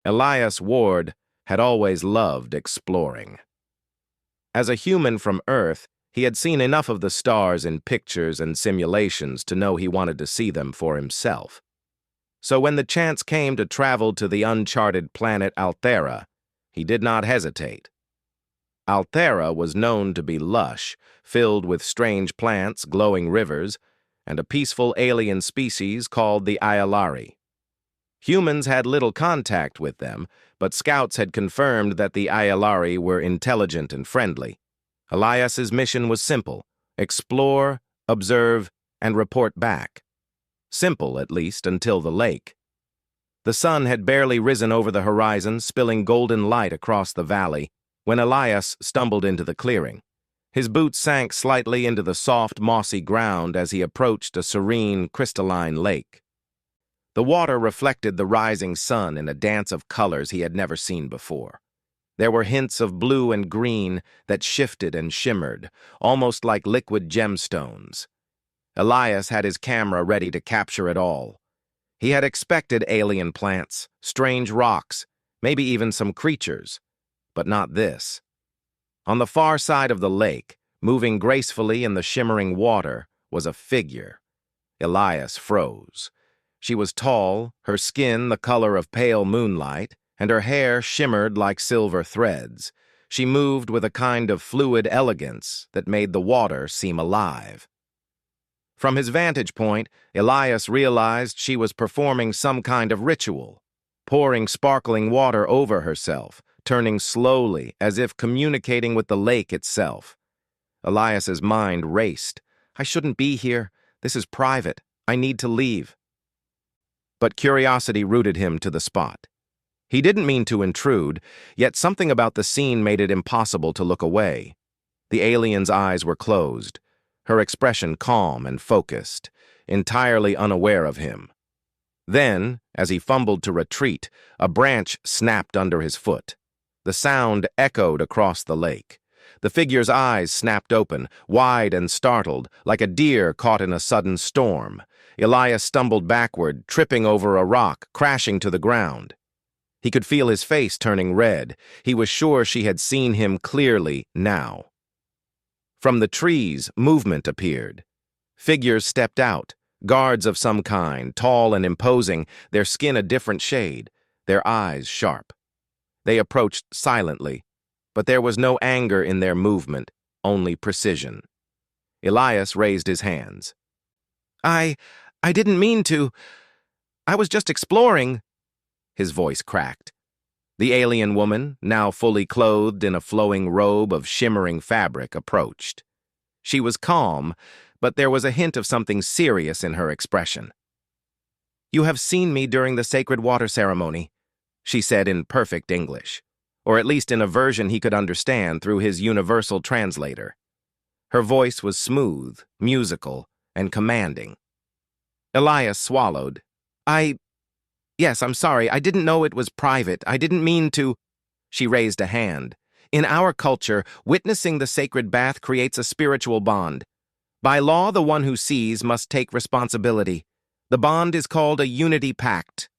Elias Ward had always loved exploring. As a human from Earth, he had seen enough of the stars in pictures and simulations to know he wanted to see them for himself. So when the chance came to travel to the uncharted planet Althera, he did not hesitate. Althera was known to be lush, filled with strange plants, glowing rivers, and a peaceful alien species called the Ayalari. Humans had little contact with them, but scouts had confirmed that the Ayalari were intelligent and friendly. Elias's mission was simple: explore, observe, and report back. Simple, at least, until the lake. The sun had barely risen over the horizon, spilling golden light across the valley, when Elias stumbled into the clearing. His boots sank slightly into the soft, mossy ground as he approached a serene, crystalline lake. The water reflected the rising sun in a dance of colors he had never seen before. There were hints of blue and green that shifted and shimmered, almost like liquid gemstones. Elias had his camera ready to capture it all. He had expected alien plants, strange rocks, maybe even some creatures, but not this. On the far side of the lake, moving gracefully in the shimmering water, was a figure. Elias froze. She was tall, her skin the color of pale moonlight, and her hair shimmered like silver threads. She moved with a kind of fluid elegance that made the water seem alive. From his vantage point, Elias realized she was performing some kind of ritual, pouring sparkling water over herself, turning slowly as if communicating with the lake itself. Elias's mind raced. I shouldn't be here. This is private. I need to leave. But curiosity rooted him to the spot. He didn't mean to intrude, yet something about the scene made it impossible to look away. The alien's eyes were closed, her expression calm and focused, entirely unaware of him. Then, as he fumbled to retreat, a branch snapped under his foot. The sound echoed across the lake. The figure's eyes snapped open, wide and startled, like a deer caught in a sudden storm. Elias stumbled backward, tripping over a rock, crashing to the ground. He could feel his face turning red. He was sure she had seen him clearly now. From the trees, movement appeared. Figures stepped out, guards of some kind, tall and imposing, their skin a different shade, their eyes sharp. They approached silently, but there was no anger in their movement, only precision. Elias raised his hands. I didn't mean to. I was just exploring. His voice cracked. The alien woman, now fully clothed in a flowing robe of shimmering fabric, approached. She was calm, but there was a hint of something serious in her expression. You have seen me during the sacred water ceremony, she said in perfect English, or at least in a version he could understand through his universal translator. Her voice was smooth, musical, and commanding. Elias swallowed. Yes, I'm sorry. I didn't know it was private. I didn't mean to. She raised a hand. In our culture, witnessing the sacred bath creates a spiritual bond. By law, the one who sees must take responsibility. The bond is called a unity pact.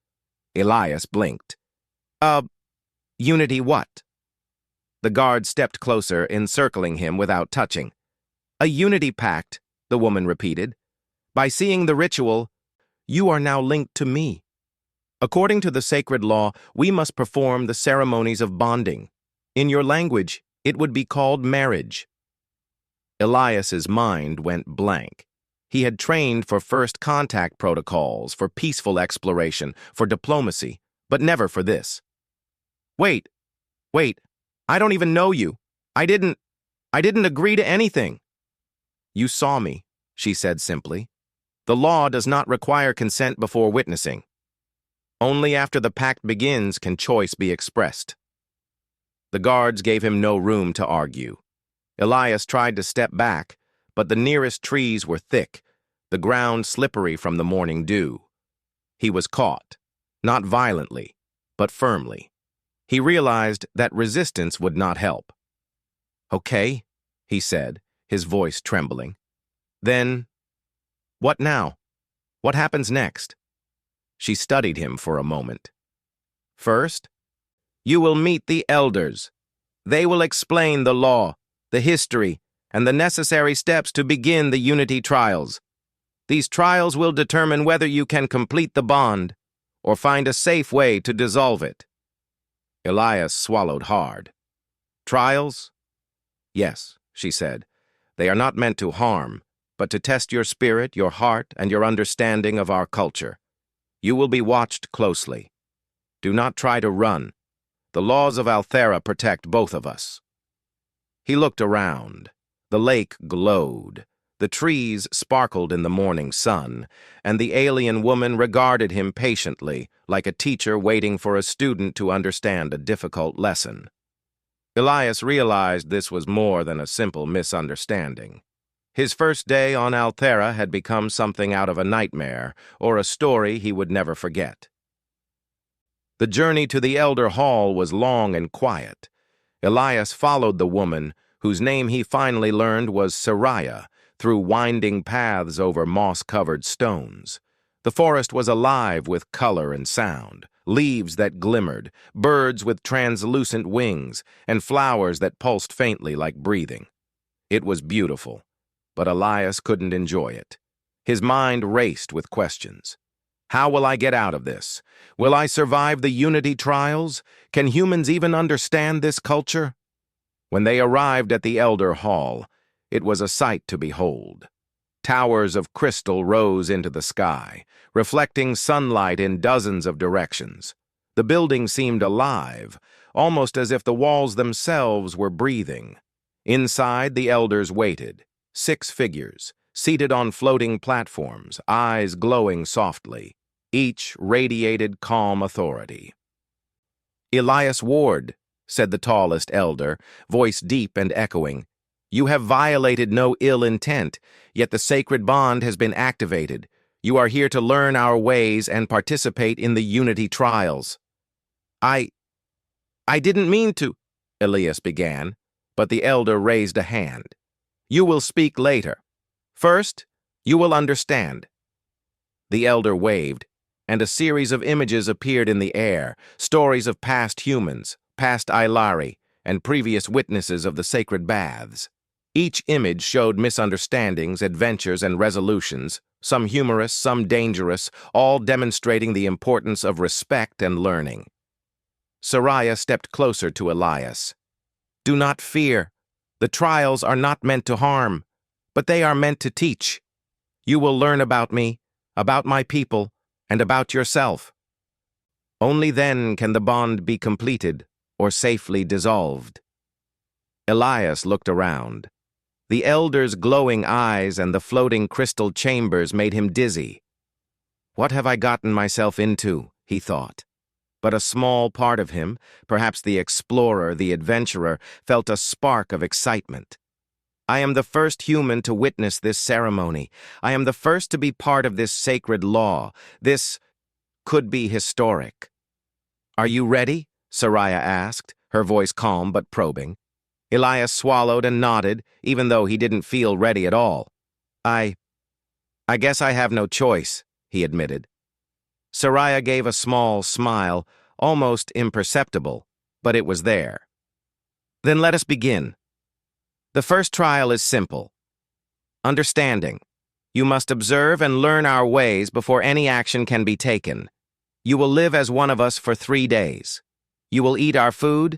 Elias blinked. Unity what? The guard stepped closer, encircling him without touching. A unity pact, the woman repeated. By seeing the ritual, you are now linked to me. According to the sacred law, we must perform the ceremonies of bonding. In your language, it would be called marriage. Elias's mind went blank. He had trained for first contact protocols, for peaceful exploration, for diplomacy, but never for this. Wait, I don't even know you. I didn't agree to anything. You saw me, she said simply. The law does not require consent before witnessing. Only after the pact begins can choice be expressed. The guards gave him no room to argue. Elias tried to step back, but the nearest trees were thick, the ground slippery from the morning dew. He was caught, not violently, but firmly. He realized that resistance would not help. Okay, he said, his voice trembling. Then, what now? What happens next? She studied him for a moment. First, you will meet the elders. They will explain the law, the history, and the necessary steps to begin the unity trials. These trials will determine whether you can complete the bond or find a safe way to dissolve it. Elias swallowed hard. Trials? Yes, she said. They are not meant to harm, but to test your spirit, your heart, and your understanding of our culture. You will be watched closely. Do not try to run. The laws of Althera protect both of us. He looked around. The lake glowed. The trees sparkled in the morning sun, and the alien woman regarded him patiently, like a teacher waiting for a student to understand a difficult lesson. Elias realized this was more than a simple misunderstanding. His first day on Althera had become something out of a nightmare, or a story he would never forget. The journey to the Elder Hall was long and quiet. Elias followed the woman, whose name he finally learned was Soraya, through winding paths over moss-covered stones. The forest was alive with color and sound, leaves that glimmered, birds with translucent wings, and flowers that pulsed faintly like breathing. It was beautiful, but Elias couldn't enjoy it. His mind raced with questions. How will I get out of this? Will I survive the unity trials? Can humans even understand this culture? When they arrived at the Elder Hall, it was a sight to behold. Towers of crystal rose into the sky, reflecting sunlight in dozens of directions. The building seemed alive, almost as if the walls themselves were breathing. Inside, the elders waited, 6 figures, seated on floating platforms, eyes glowing softly. Each radiated calm authority. Elias Ward, said the tallest elder, voice deep and echoing, you have violated no ill intent, yet the sacred bond has been activated. You are here to learn our ways and participate in the unity trials. I didn't mean to, Elias began, but the elder raised a hand. You will speak later. First, you will understand. The elder waved, and a series of images appeared in the air, stories of past humans, past Ilari, and previous witnesses of the sacred baths. Each image showed misunderstandings, adventures, and resolutions, some humorous, some dangerous, all demonstrating the importance of respect and learning. Soraya stepped closer to Elias. Do not fear. The trials are not meant to harm, but they are meant to teach. You will learn about me, about my people, and about yourself. Only then can the bond be completed or safely dissolved. Elias looked around. The elder's glowing eyes and the floating crystal chambers made him dizzy. What have I gotten myself into, he thought. But a small part of him, perhaps the explorer, the adventurer, felt a spark of excitement. I am the first human to witness this ceremony. I am the first to be part of this sacred law. This could be historic. Are you ready? Soraya asked, her voice calm but probing. Elias swallowed and nodded, even though he didn't feel ready at all. I guess I have no choice, he admitted. Soraya gave a small smile, almost imperceptible, but it was there. Then let us begin. The first trial is simple. Understanding. You must observe and learn our ways before any action can be taken. You will live as one of us for 3 days. You will eat our food,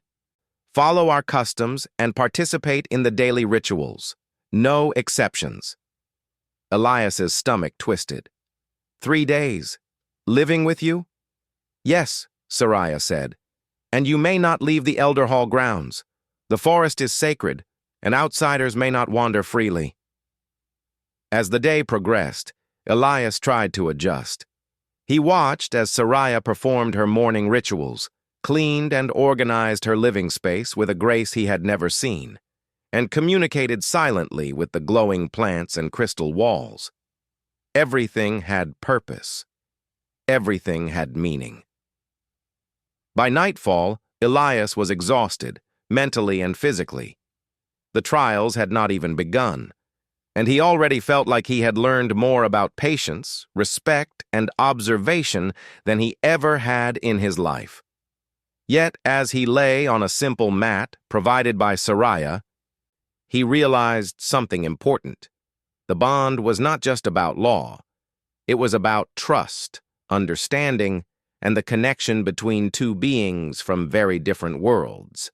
follow our customs, and participate in the daily rituals. No exceptions. Elias's stomach twisted. 3 days. Living with you? Yes, Soraya said. And you may not leave the Elder Hall grounds. The forest is sacred, and outsiders may not wander freely. As the day progressed, Elias tried to adjust. He watched as Soraya performed her morning rituals, cleaned and organized her living space with a grace he had never seen, and communicated silently with the glowing plants and crystal walls. Everything had purpose. Everything had meaning. By nightfall, Elias was exhausted, mentally and physically. The trials had not even begun, and he already felt like he had learned more about patience, respect, and observation than he ever had in his life. Yet, as he lay on a simple mat provided by Soraya, he realized something important. The bond was not just about law. It was about trust, understanding, and the connection between two beings from very different worlds.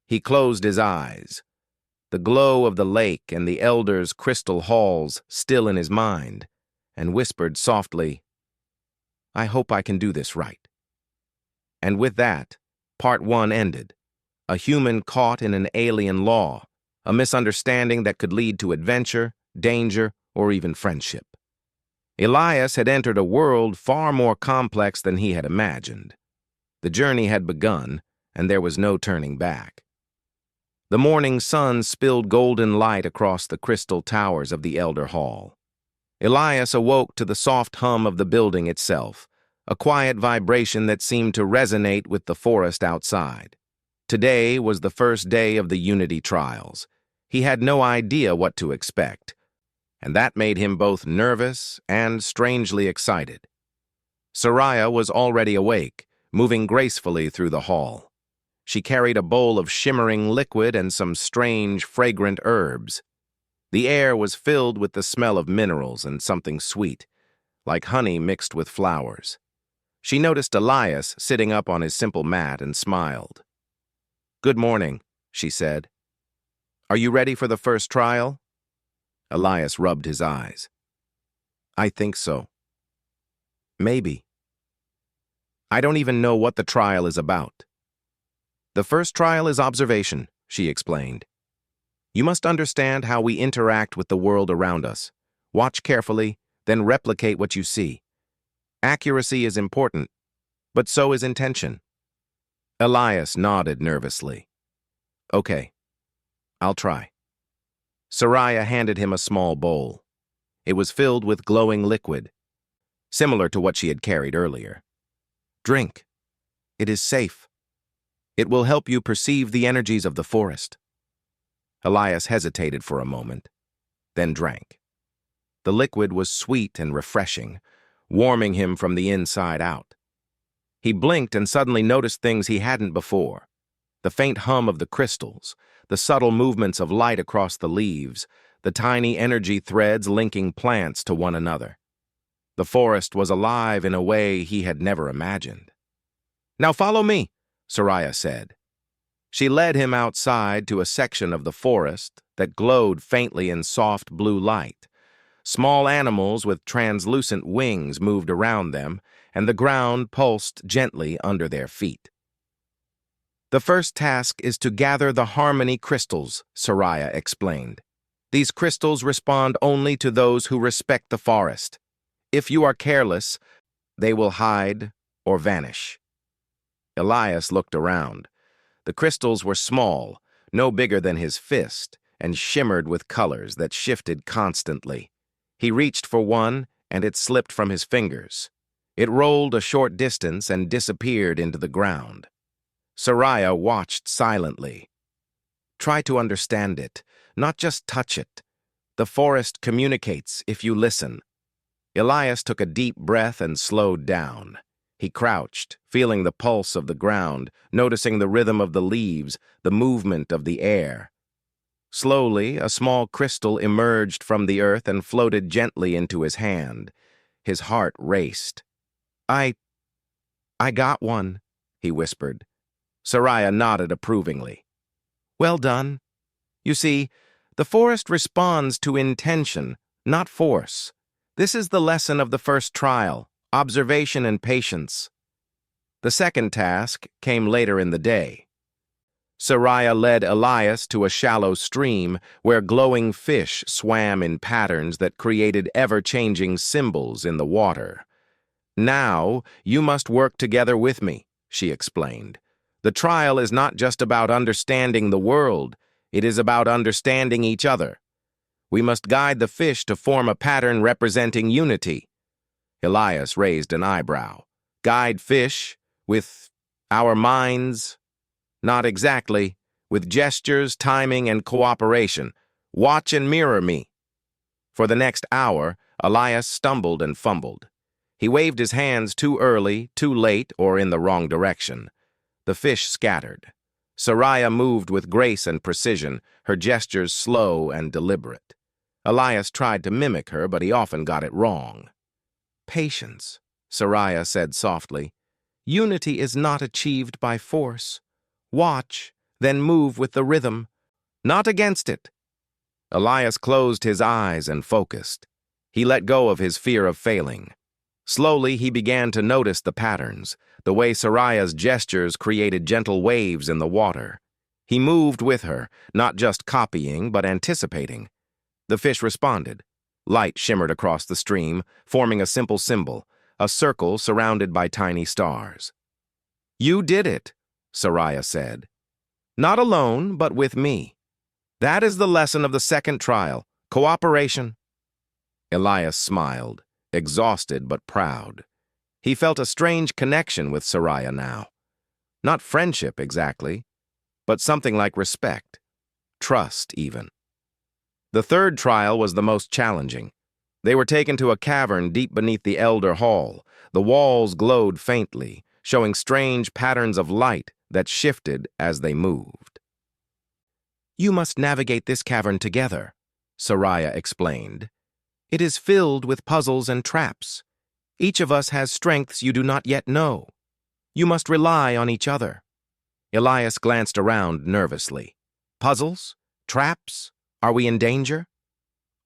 He closed his eyes, the glow of the lake and the elders' crystal halls still in his mind, and whispered softly, "I hope I can do this right." And with that, part 1 ended. A human caught in an alien law, a misunderstanding that could lead to adventure, danger, or even friendship. Elias had entered a world far more complex than he had imagined. The journey had begun, and there was no turning back. The morning sun spilled golden light across the crystal towers of the Elder Hall. Elias awoke to the soft hum of the building itself, a quiet vibration that seemed to resonate with the forest outside. Today was the first day of the Unity trials. He had no idea what to expect, and that made him both nervous and strangely excited. Soraya was already awake, moving gracefully through the hall. She carried a bowl of shimmering liquid and some strange, fragrant herbs. The air was filled with the smell of minerals and something sweet, like honey mixed with flowers. She noticed Elias sitting up on his simple mat and smiled. "Good morning," she said. "Are you ready for the first trial?" Elias rubbed his eyes. "I think so. Maybe. I don't even know what the trial is about." "The first trial is observation," she explained. "You must understand how we interact with the world around us. Watch carefully, then replicate what you see. Accuracy is important, but so is intention." Elias nodded nervously. "Okay, I'll try." Soraya handed him a small bowl. It was filled with glowing liquid, similar to what she had carried earlier. "Drink. It is safe. It will help you perceive the energies of the forest." Elias hesitated for a moment, then drank. The liquid was sweet and refreshing, warming him from the inside out. He blinked and suddenly noticed things he hadn't before. The faint hum of the crystals, the subtle movements of light across the leaves, the tiny energy threads linking plants to one another. The forest was alive in a way he had never imagined. "Now follow me," Soraya said. She led him outside to a section of the forest that glowed faintly in soft blue light. Small animals with translucent wings moved around them, and the ground pulsed gently under their feet. "The first task is to gather the harmony crystals," Soraya explained. "These crystals respond only to those who respect the forest. If you are careless, they will hide or vanish." Elias looked around. The crystals were small, no bigger than his fist, and shimmered with colors that shifted constantly. He reached for one, and it slipped from his fingers. It rolled a short distance and disappeared into the ground. Soraya watched silently. "Try to understand it, not just touch it. The forest communicates if you listen." Elias took a deep breath and slowed down. He crouched, feeling the pulse of the ground, noticing the rhythm of the leaves, the movement of the air. Slowly, a small crystal emerged from the earth and floated gently into his hand. His heart raced. I got one," he whispered. Soraya nodded approvingly. "Well done. You see, the forest responds to intention, not force. This is the lesson of the first trial, observation and patience." The second task came later in the day. Soraya led Elias to a shallow stream where glowing fish swam in patterns that created ever-changing symbols in the water. "Now, you must work together with me," she explained. "The trial is not just about understanding the world, it is about understanding each other. We must guide the fish to form a pattern representing unity." Elias raised an eyebrow. "Guide fish with our minds?" "Not exactly. With gestures, timing, and cooperation. Watch and mirror me." For the next hour, Elias stumbled and fumbled. He waved his hands too early, too late, or in the wrong direction. The fish scattered. Soraya moved with grace and precision, her gestures slow and deliberate. Elias tried to mimic her, but he often got it wrong. "Patience," Soraya said softly. "Unity is not achieved by force. Watch, then move with the rhythm, not against it." Elias closed his eyes and focused. He let go of his fear of failing. Slowly, he began to notice the patterns, the way Soraya's gestures created gentle waves in the water. He moved with her, not just copying, but anticipating. The fish responded. Light shimmered across the stream, forming a simple symbol, a circle surrounded by tiny stars. "You did it," Soraya said. "Not alone, but with me. That is the lesson of the second trial, cooperation." Elias smiled, exhausted but proud. He felt a strange connection with Soraya now. Not friendship exactly, but something like respect, trust even. The third trial was the most challenging. They were taken to a cavern deep beneath the Elder Hall. The walls glowed faintly, showing strange patterns of light that shifted as they moved. "You must navigate this cavern together," Soraya explained. "It is filled with puzzles and traps. Each of us has strengths you do not yet know. You must rely on each other." Elias glanced around nervously. "Puzzles? Traps? Are we in danger?"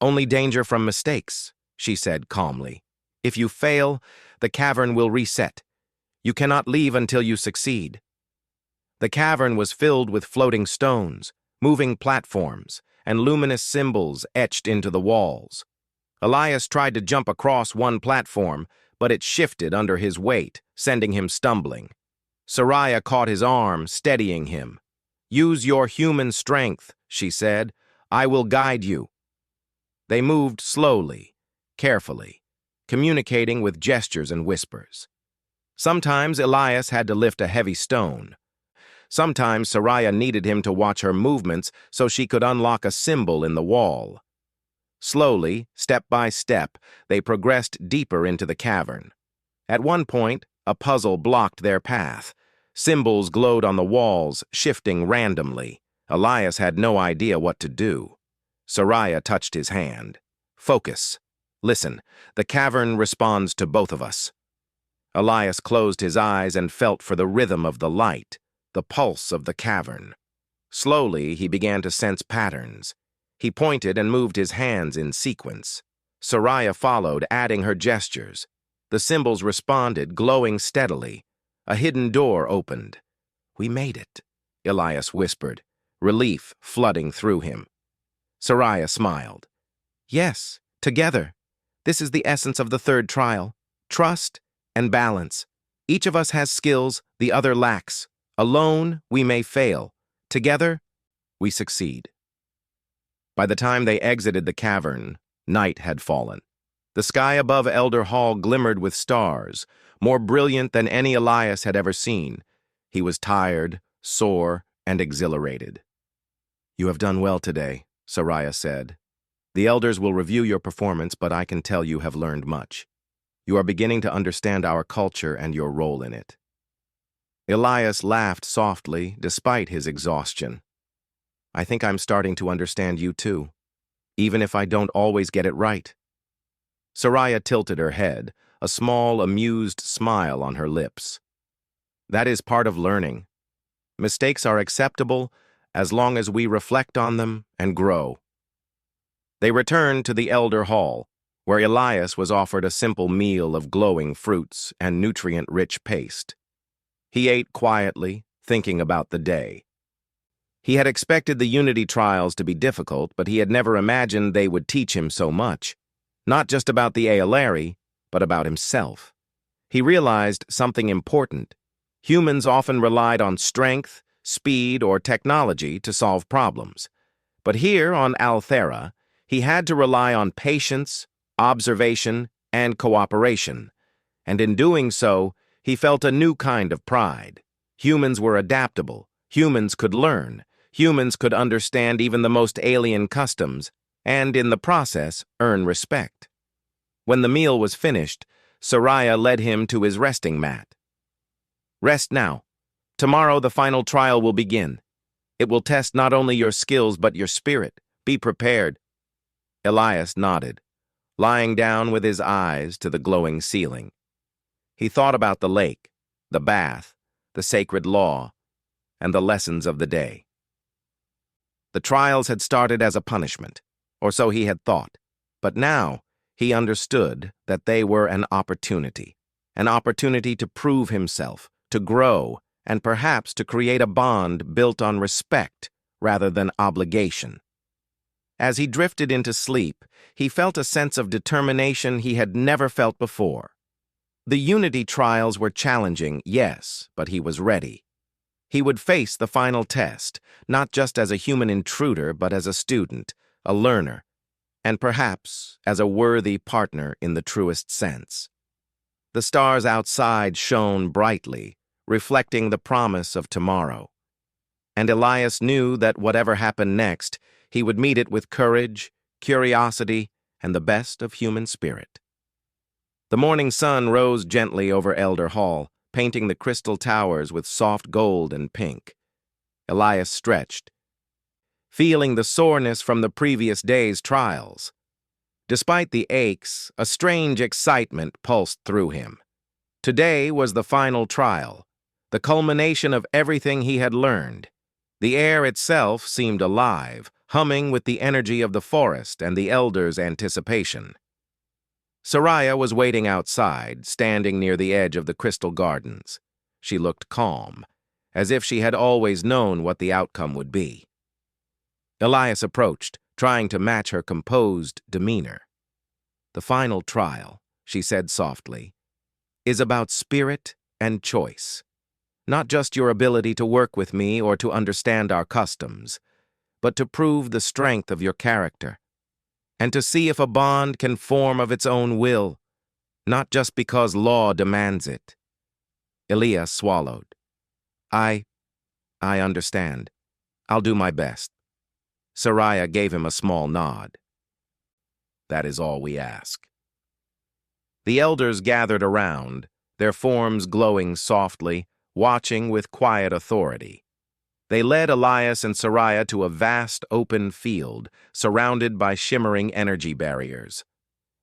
"Only danger from mistakes," she said calmly. "If you fail, the cavern will reset. You cannot leave until you succeed." The cavern was filled with floating stones, moving platforms, and luminous symbols etched into the walls. Elias tried to jump across one platform, but it shifted under his weight, sending him stumbling. Soraya caught his arm, steadying him. "Use your human strength," she said. "I will guide you." They moved slowly, carefully, communicating with gestures and whispers. Sometimes Elias had to lift a heavy stone. Sometimes Soraya needed him to watch her movements so she could unlock a symbol in the wall. Slowly, step by step, they progressed deeper into the cavern. At one point, a puzzle blocked their path. Symbols glowed on the walls, shifting randomly. Elias had no idea what to do. Soraya touched his hand. "Focus. Listen, the cavern responds to both of us." Elias closed his eyes and felt for the rhythm of the light, the pulse of the cavern. Slowly, he began to sense patterns. He pointed and moved his hands in sequence. Soraya followed, adding her gestures. The symbols responded, glowing steadily. A hidden door opened. "We made it," Elias whispered, relief flooding through him. Soraya smiled. "Yes, together. This is the essence of the third trial. Trust and balance. Each of us has skills the other lacks. Alone, we may fail. Together, we succeed." By the time they exited the cavern, night had fallen. The sky above Elder Hall glimmered with stars, more brilliant than any Elias had ever seen. He was tired, sore, and exhilarated. "You have done well today," Soraya said. "The elders will review your performance, but I can tell you have learned much. You are beginning to understand our culture and your role in it." Elias laughed softly, despite his exhaustion. "I think I'm starting to understand you too, even if I don't always get it right." Soraya tilted her head, a small, amused smile on her lips. "That is part of learning. Mistakes are acceptable as long as we reflect on them and grow." They returned to the Elder Hall, where Elias was offered a simple meal of glowing fruits and nutrient-rich paste. He ate quietly, thinking about the day. He had expected the Unity trials to be difficult, but he had never imagined they would teach him so much. Not just about the Aeolari, but about himself. He realized something important. Humans often relied on strength, speed, or technology to solve problems. But here on Althera, he had to rely on patience, observation, and cooperation. And in doing so, he felt a new kind of pride. Humans were adaptable. Humans could learn. Humans could understand even the most alien customs, and in the process, earn respect. When the meal was finished, Soraya led him to his resting mat. "Rest now. Tomorrow, the final trial will begin. It will test not only your skills, but your spirit. Be prepared. Elias nodded, lying down with his eyes to the glowing ceiling. He thought about the lake, the bath, the sacred law, and the lessons of the day. The trials had started as a punishment, or so he had thought, but now he understood that they were an opportunity to prove himself, to grow, and perhaps to create a bond built on respect rather than obligation. As he drifted into sleep, he felt a sense of determination he had never felt before. The Unity trials were challenging, yes, but he was ready. He would face the final test, not just as a human intruder, but as a student, a learner, and perhaps as a worthy partner in the truest sense. The stars outside shone brightly, reflecting the promise of tomorrow. And Elias knew that whatever happened next, he would meet it with courage, curiosity, and the best of human spirit. The morning sun rose gently over Elder Hall, painting the crystal towers with soft gold and pink. Elias stretched, feeling the soreness from the previous day's trials. Despite the aches, a strange excitement pulsed through him. Today was the final trial, the culmination of everything he had learned. The air itself seemed alive, humming with the energy of the forest and the elders' anticipation. Soraya was waiting outside, standing near the edge of the crystal gardens. She looked calm, as if she had always known what the outcome would be. Elias approached, trying to match her composed demeanor. "The final trial," she said softly, "is about spirit and choice. Not just your ability to work with me or to understand our customs, but to prove the strength of your character, and to see if a bond can form of its own will, not just because law demands it." Elias swallowed. I understand. I'll do my best." Soraya gave him a small nod. "That is all we ask." The elders gathered around, their forms glowing softly, watching with quiet authority. They led Elias and Soraya to a vast open field, surrounded by shimmering energy barriers.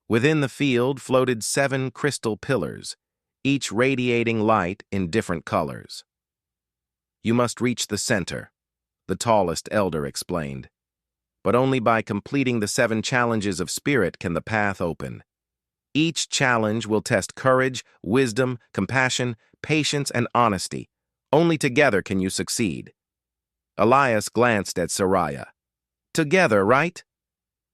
Within the field floated 7 crystal pillars, each radiating light in different colors. "You must reach the center," the tallest elder explained. "But only by completing the 7 challenges of spirit can the path open. Each challenge will test courage, wisdom, compassion, patience, and honesty. Only together can you succeed." Elias glanced at Soraya. "Together, right?"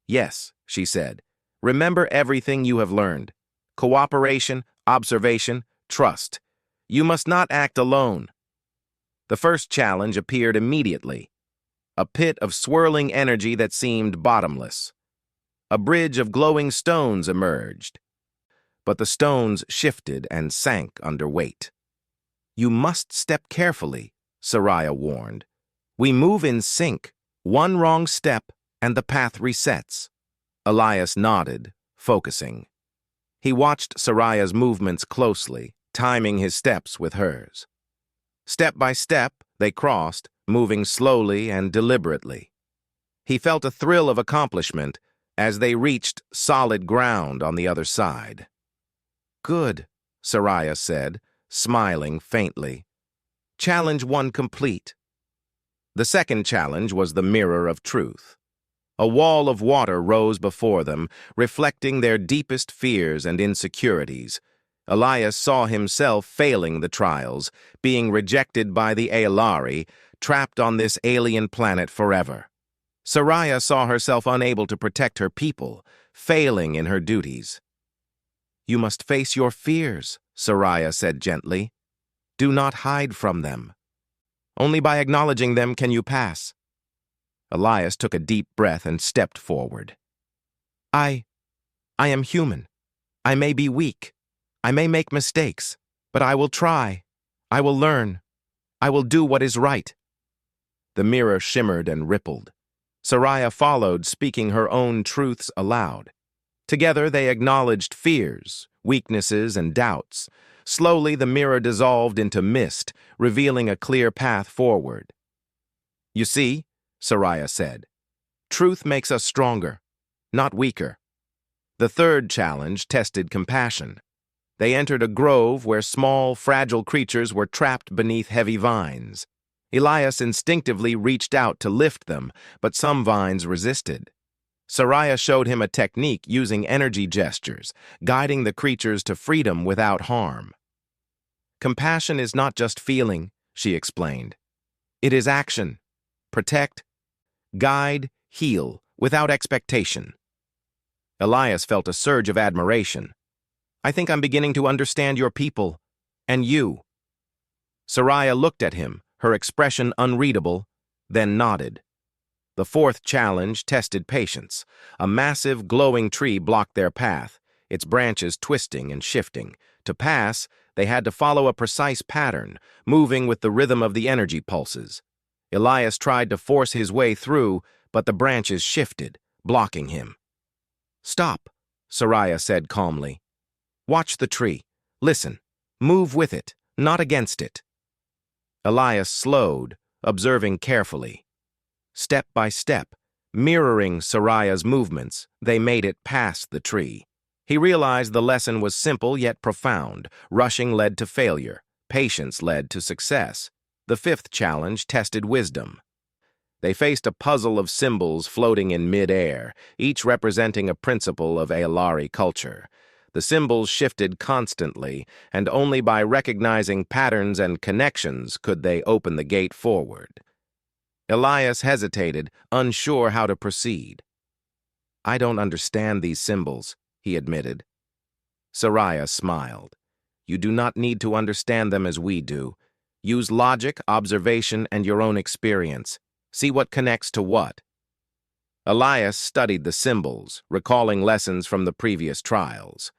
"Yes," she said. "Remember everything you have learned. Cooperation, observation, trust. You must not act alone." The first challenge appeared immediately. A pit of swirling energy that seemed bottomless. A bridge of glowing stones emerged. But the stones shifted and sank under weight. "You must step carefully," Soraya warned. "We move in sync. One wrong step, and the path resets." Elias nodded, focusing. He watched Soraya's movements closely, timing his steps with hers. Step by step, they crossed, moving slowly and deliberately. He felt a thrill of accomplishment as they reached solid ground on the other side. "Good," Soraya said, smiling faintly. "Challenge 1 complete." The second challenge was the mirror of truth. A wall of water rose before them, reflecting their deepest fears and insecurities. Elias saw himself failing the trials, being rejected by the Aelari, trapped on this alien planet forever. Soraya saw herself unable to protect her people, failing in her duties. "You must face your fears," Soraya said gently. "Do not hide from them. Only by acknowledging them can you pass." Elias took a deep breath and stepped forward. I am human. I may be weak. I may make mistakes, but I will try. I will learn. I will do what is right." The mirror shimmered and rippled. Soraya followed, speaking her own truths aloud. Together they acknowledged fears, weaknesses, and doubts. Slowly, the mirror dissolved into mist, revealing a clear path forward. "You see," Soraya said, "truth makes us stronger, not weaker." The third challenge tested compassion. They entered a grove where small, fragile creatures were trapped beneath heavy vines. Elias instinctively reached out to lift them, but some vines resisted. Soraya showed him a technique using energy gestures, guiding the creatures to freedom without harm. "Compassion is not just feeling," she explained. "It is action. Protect, guide, heal, without expectation." Elias felt a surge of admiration. "I think I'm beginning to understand your people, and you." Soraya looked at him, her expression unreadable, then nodded. The fourth challenge tested patience. A massive, glowing tree blocked their path, its branches twisting and shifting. To pass, they had to follow a precise pattern, moving with the rhythm of the energy pulses. Elias tried to force his way through, but the branches shifted, blocking him. "Stop," Soraya said calmly. "Watch the tree. Listen. Move with it, not against it." Elias slowed, observing carefully. Step by step, mirroring Soraya's movements, they made it past the tree. He realized the lesson was simple yet profound. Rushing led to failure. Patience led to success. The fifth challenge tested wisdom. They faced a puzzle of symbols floating in mid-air, each representing a principle of Aelari culture. The symbols shifted constantly, and only by recognizing patterns and connections could they open the gate forward. Elias hesitated, unsure how to proceed. "I don't understand these symbols," he admitted. Soraya smiled. "You do not need to understand them as we do. Use logic, observation, and your own experience. See what connects to what." Elias studied the symbols, recalling lessons from the previous trials.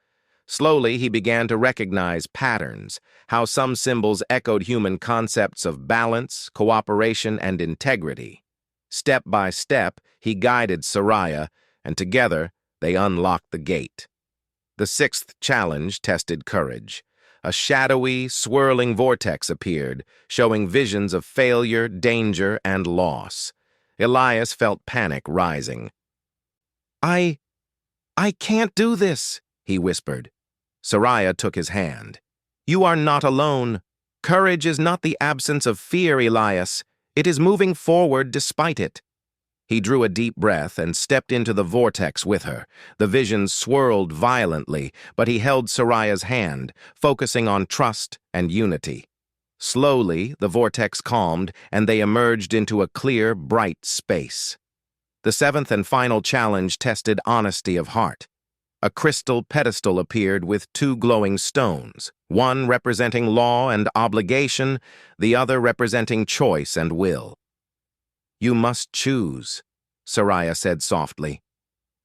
Slowly, he began to recognize patterns, how some symbols echoed human concepts of balance, cooperation, and integrity. Step by step, he guided Soraya, and together, they unlocked the gate. The sixth challenge tested courage. A shadowy, swirling vortex appeared, showing visions of failure, danger, and loss. Elias felt panic rising. I can't do this," he whispered. Soraya took his hand. "You are not alone. Courage is not the absence of fear, Elias. It is moving forward despite it." He drew a deep breath and stepped into the vortex with her. The visions swirled violently, but he held Soraya's hand, focusing on trust and unity. Slowly, the vortex calmed, and they emerged into a clear, bright space. The seventh and final challenge tested honesty of heart. A crystal pedestal appeared with two glowing stones, one representing law and obligation, the other representing choice and will. "You must choose," Soraya said softly.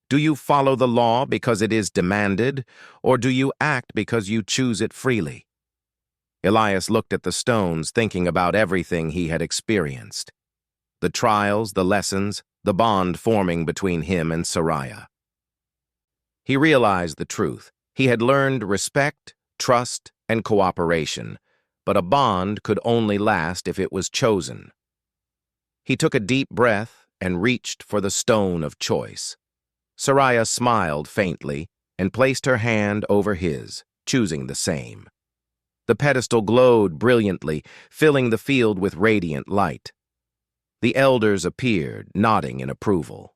"Do you follow the law because it is demanded, or do you act because you choose it freely?" Elias looked at the stones, thinking about everything he had experienced. The trials, the lessons, the bond forming between him and Soraya. He realized the truth. He had learned respect, trust, and cooperation, but a bond could only last if it was chosen. He took a deep breath and reached for the stone of choice. Soraya smiled faintly and placed her hand over his, choosing the same. The pedestal glowed brilliantly, filling the field with radiant light. The elders appeared, nodding in approval.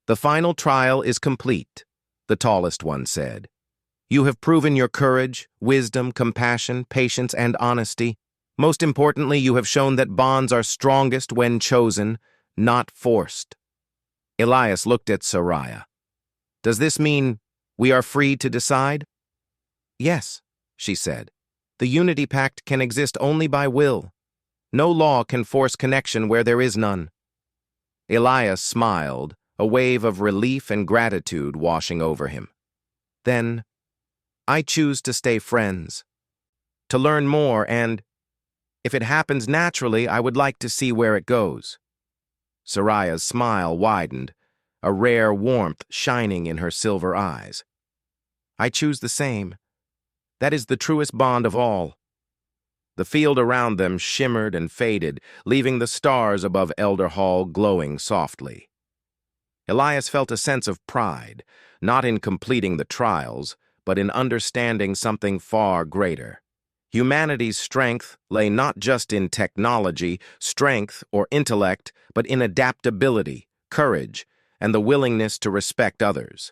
"The final trial is complete," the tallest one said. "You have proven your courage, wisdom, compassion, patience, and honesty. Most importantly, you have shown that bonds are strongest when chosen, not forced." Elias looked at Soraya. "Does this mean we are free to decide?" "Yes," she said. "The Unity Pact can exist only by will. No law can force connection where there is none." Elias smiled, a wave of relief and gratitude washing over him. "Then, I choose to stay friends, to learn more, and, if it happens naturally, I would like to see where it goes." Soraya's smile widened, a rare warmth shining in her silver eyes. "I choose the same. That is the truest bond of all. The field around them shimmered and faded, leaving the stars above Elder Hall glowing softly. Elias felt a sense of pride, not in completing the trials, but in understanding something far greater. Humanity's strength lay not just in technology, strength, or intellect, but in adaptability, courage, and the willingness to respect others.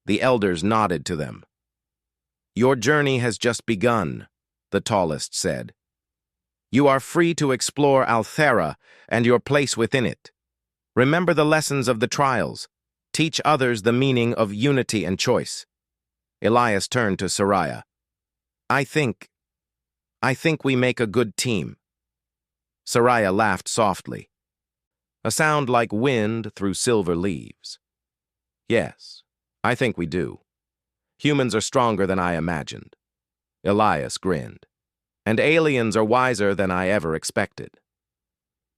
The elders nodded to them. "Your journey has just begun," the tallest said. "You are free to explore Althera and your place within it. Remember the lessons of the trials. Teach others the meaning of unity and choice." Elias turned to Soraya. I think we make a good team." Soraya laughed softly, a sound like wind through silver leaves. "Yes, I think we do. Humans are stronger than I imagined." Elias grinned. "And aliens are wiser than I ever expected."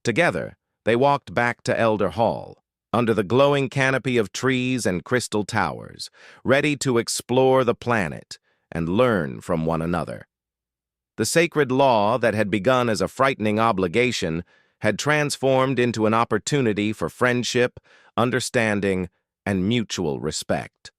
Together, they walked back to Elder Hall, under the glowing canopy of trees and crystal towers, ready to explore the planet and learn from one another. The sacred law that had begun as a frightening obligation had transformed into an opportunity for friendship, understanding, and mutual respect.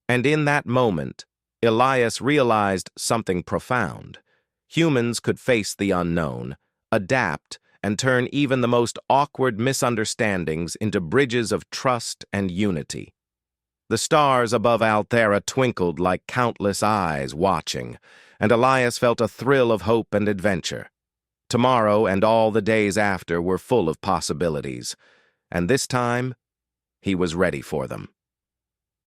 And in that moment, Elias realized something profound. Humans could face the unknown, adapt, and turn even the most awkward misunderstandings into bridges of trust and unity. The stars above Althera twinkled like countless eyes watching, and Elias felt a thrill of hope and adventure. Tomorrow and all the days after were full of possibilities, and this time he was ready for them.